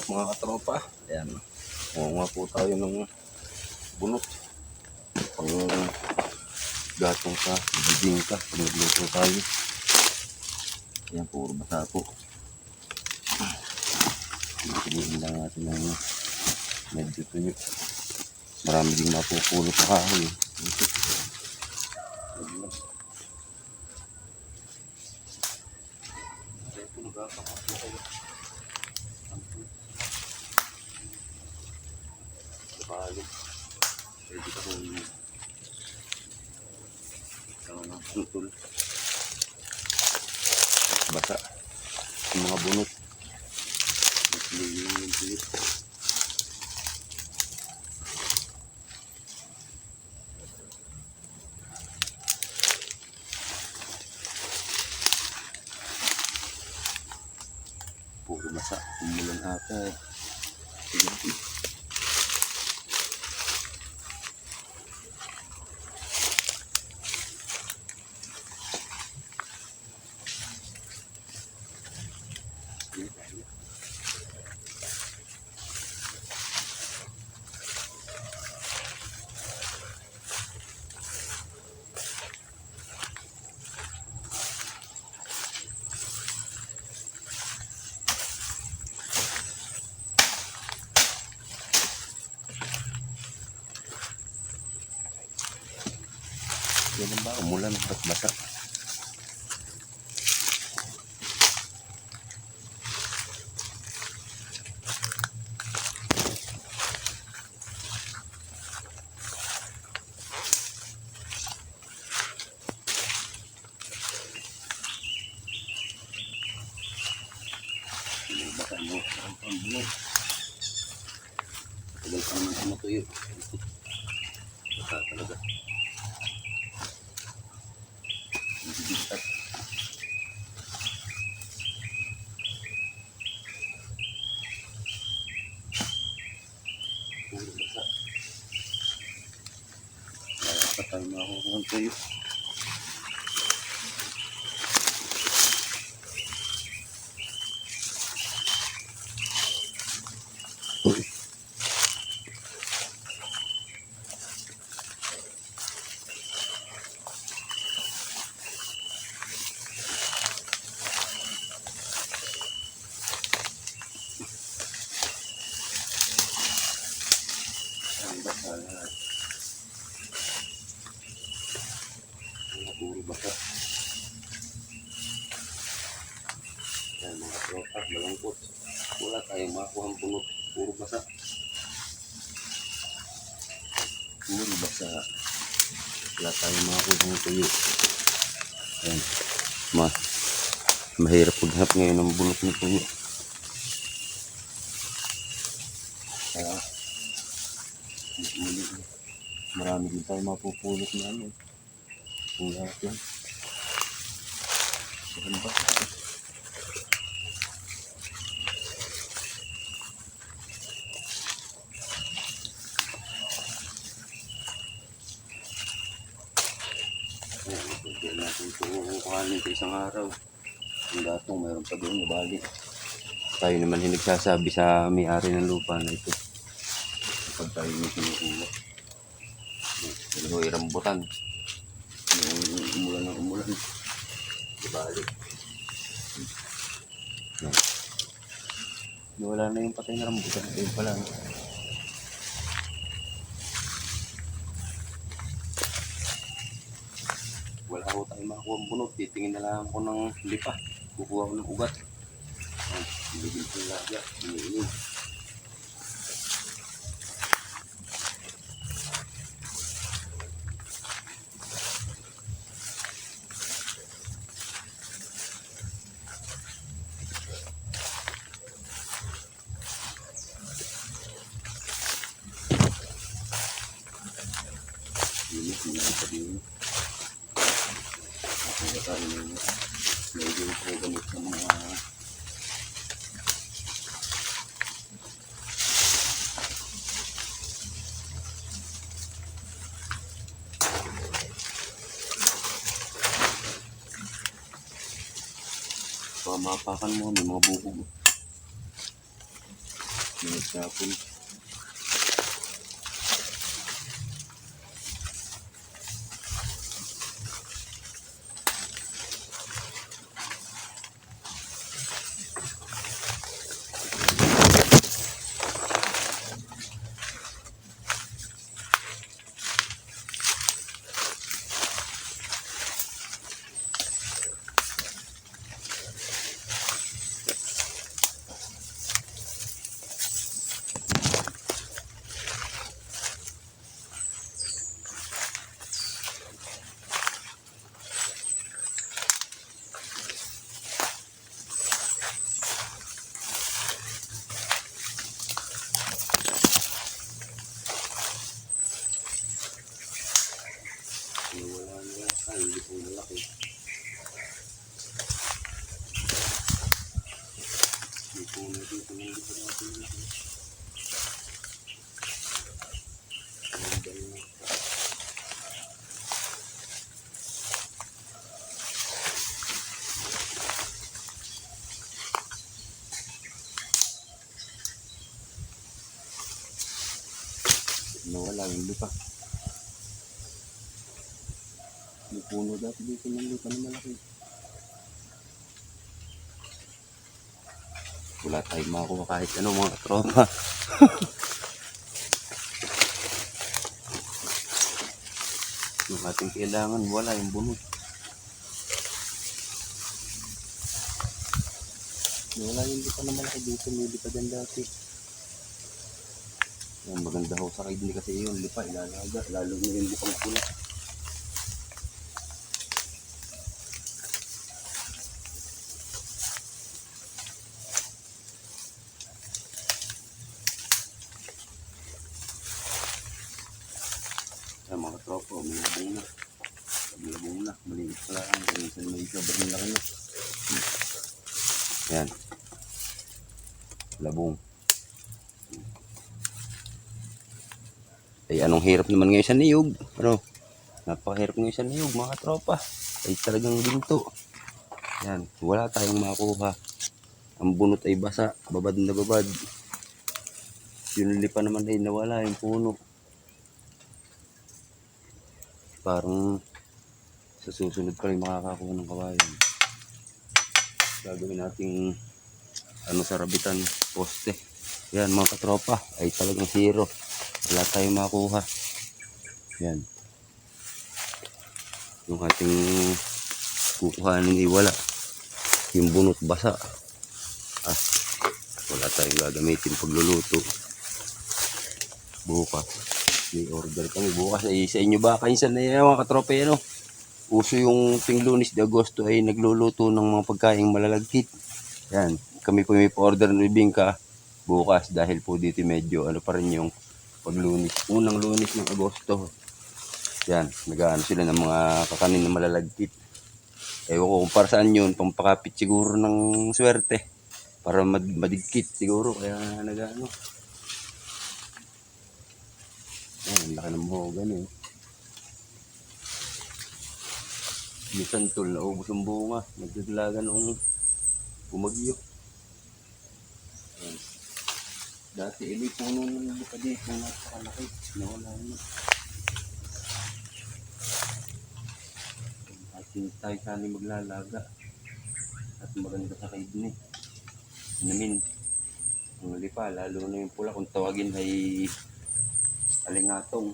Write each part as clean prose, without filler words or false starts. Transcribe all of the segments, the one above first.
mga katropa. Ayan. Nga po tayo ng bunot. Pang gatong sa bibingka. Pag nagluto tayo. Ayan, puro basa po. Piliin lang natin ng medyo tuyo. Marami din mapupulot na kahoy. Pwede ka kung ng putol. Basa yung mga bunot. Puro basa. Umulan ata eh. Yan ba? Umulan at basa. Basa mo ang pambunod. Tagal pa naman sumatuyo. Basa talaga. Bibigat. Puro basa. Kaya pa tayo makukuha ng tuyo. Puro basa. Yan mga tropa, malangkot. Wala tayong makuha ang bunot. Puro basa. Puro basa. Wala tayong makuha ang tuyo. Yan. Mahirap paghanap ngayon ng bunot ng tuyo. Kaya marami din tayo mapupulot na ano. Kung lahat yan. Saan ba? Ayan, pwede natin ito kukuhanin sa isang araw. Ang gatong mayroon pa doon nabali. Tayo naman hindi nagsasabi sa may-ari ng lupa na ito. Kapag tayo yung kinukuha. Ito ay rambutan. Umulan ng umulan. Dibalik. Wala na yung patay na rambutan. Ayun pa lang. Wala ko tayo makuha ang bunot. Titingin na lang ako ng lipa. Kukuha ko ng ugat. Bibigil ko yung lagya. Iniinig. Hindi pa din. Kaya tayo medyo po gamit sa mga pamapakan mo, may mga bubog. Nagsapon. Wala na. Ay, hindi po malaki. Hindi po na dito. Hindi po natin malaki. Nawala yung lupa. May puno dati dito ng lupa na malaki. Wala tayong makuha kahit ano mga katropa. Yung ating kailangan, wala yung bunot. Wala yung lupa na malaki dito. May lupa dyan dati. Yan, maganda ho sa kaidli kasi yun. Lupa, ilalaga. Lalo na yung lupang pula. Yan mga tropa, may labong na. May labong na. Maliit pala. Minsan may sobrang laki na. Yan. Labong. Ay, anong hirap naman ngayon sa niyog. Ano? Napakahirap ngayon sa niyog, mga tropa. Ay, talagang ginto. Yan. Wala tayong makuha. Ang bunot ay basa. Babad na babad. Yung lipa naman ay nawala yung puno. Parang sa susunod pa rin makakakuha ng kawayan. Gagawin nating ano sa rabitan, poste. Yan mga katropa, ay talagang zero. Wala tayong makuha. Yan. Yung ating kukuhanin ay wala. Yung bunot basa. Ah, wala tayong gagamitin pagluluto. Bukas. May order kami bukas ay sa inyo ba kainsan na yan mga katropa yan, no? Uso yung ting Lunes de Agosto ay nagluluto ng mga pagkaing malalagkit. Yan, kami po may pa-order ng bibingka bukas dahil po dito medyo ano pa rin yung paglunis. Unang Lunes ng Agosto. Yan, nag-aano sila ng mga kakanin na malalagkit. Ewan ko kung para saan yun, pampakapit siguro ng swerte. Para madigkit siguro, kaya nag-ano. Yan, laki ng buhogan eh. Yung santol, naubos ang bunga. Nagdadlaga noong bumagyo. Yan. Dati, ili puno ng lupa dito. Napakalaki. Nawala na. Atin tayo sana maglalaga. At maganda sa kaidni. Namin, ang lipa, lalo na yung pula. Kung tawagin ay alingatong.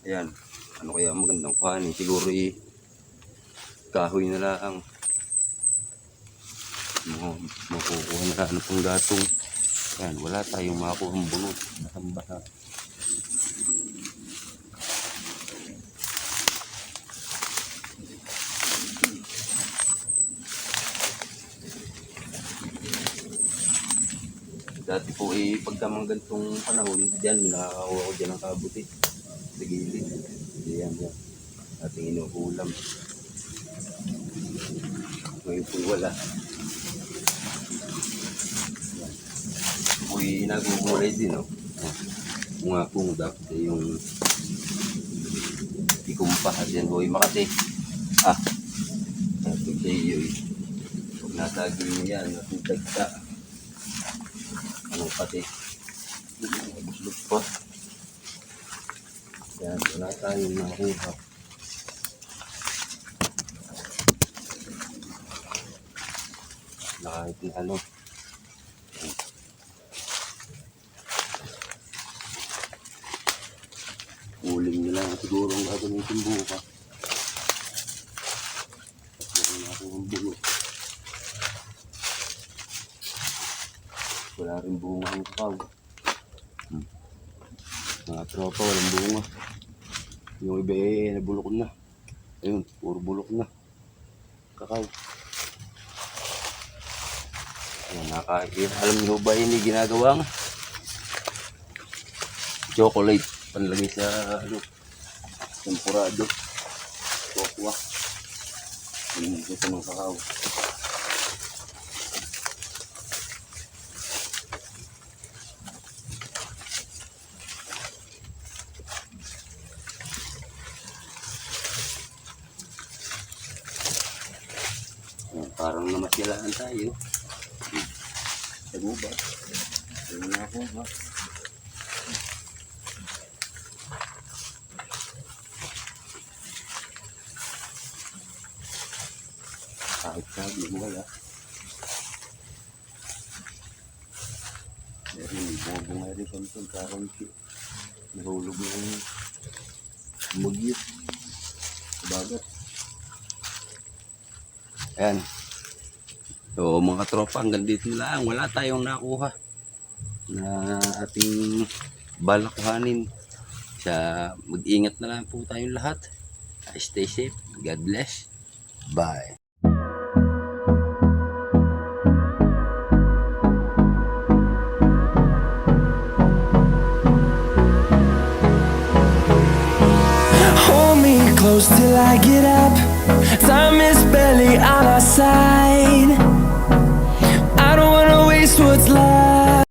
Ayan. Ano kaya magandang kuhanin? Siguro kahoy na lang. Makukuha na ano pang gatong. Ayan. Wala tayong makuha ng bunot. Basang-basa. Dati po pagka mga ganitong panahon, diyan nakakakuha ko dyan ng kabuti. Sa gilid. Diyan. Ating inuulam. Ngayon po wala. Ako'y nagugulay din, no? Mga kung dapat yung ikumpahad yan, boy Makati. Ito sa iyo eh. Huwag natagin mo yan, natutagta. Anong pati? Ikot pa. Yan, wala tayong nakuha. Kahit na ano. Uling nila siguro ang gagamitin bukas. Meron na akong bungo. Wala rin bunga ang kakao. Mga tropa, walang bunga. Yung iba nabulok na. Ayun, puro bulok na. Kakao. Ayan, alam niyo ba yun ginagawang chocolate panlagay sa tempurado. Kokwa. Yun ito ng kakao. Parang namasyalaan tayo. Sa gubat. Ayun na ako ha. Kahit sabi wala. Meron bumabunga rin kami parang nahulog na yung mugyot sa bagat. Ayan. So mga tropa, hanggang dito lang. Wala tayong nakuha na ating balakuhanin. Mag-ingat na lang po tayong lahat. Stay safe. God bless. Bye. Hold me close till I get up. Time is barely on our side. I don't wanna waste what's left.